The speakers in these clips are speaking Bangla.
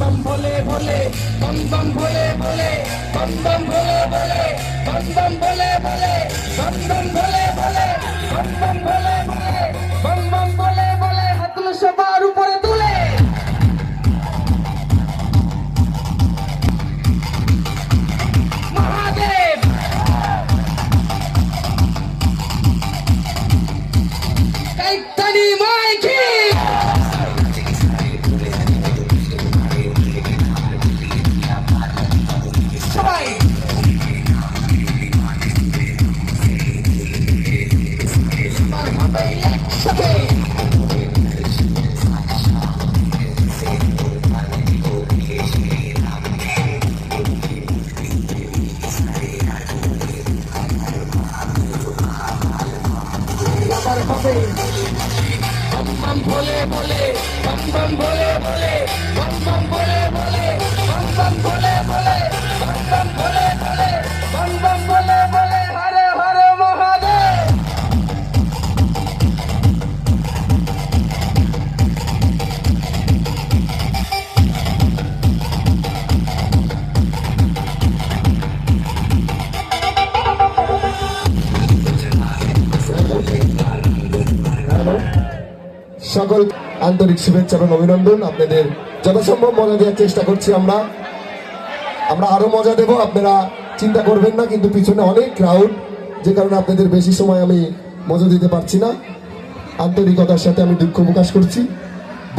बम भोले भोले बम बम भोले भोले बम बम भोले भोले बम बम भोले भोले बम बम भोले भोले बम बम भोले भोले बम बम भोले भोले हाथुल सবার উপরে তুলে মহাদেব কাইতানি মাইকি সবাই बम बम भोले भोले बम बम भोले भोले बम बम भोले भोले बम बम भोले भोले बम बम भोले भोले बम बम भोले भोले हरे हरे महादेव সকল আন্তরিক শুভেচ্ছা এবং অভিনন্দন। আপনাদের যথাসম্ভব মজা দেওয়ার চেষ্টা করছি আমরা আরো মজা দেব, আপনারা চিন্তা করবেন না। কিন্তু পিছনে অনেক ক্রাউড, যে কারণে আপনাদের বেশি সময় আমি মজা দিতে পারছি না। আন্তরিকতার সাথে আমি দুঃখ প্রকাশ করছি।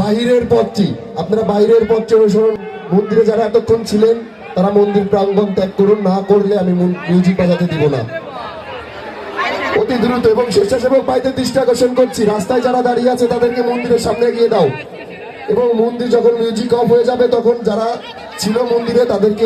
বাহিরের পথটি আপনারা বাইরের পথটি অনুসরণ, মন্দিরে যারা এতক্ষণ ছিলেন তারা মন্দির প্রাঙ্গণ ত্যাগ করুন, না করলে আমি মিউজিক বাজাতে দিব না। অতি দ্রুত এবং স্বেচ্ছাসেবক পাইতে দৃষ্টি আকর্ষণ করছি, রাস্তায় যারা দাঁড়িয়ে আছে তাদেরকে মন্দিরের সামনে এগিয়ে দাও এবং মন্দির যখন মিউজিক অফ হয়ে যাবে তখন যারা ছিল মন্দিরে তাদেরকে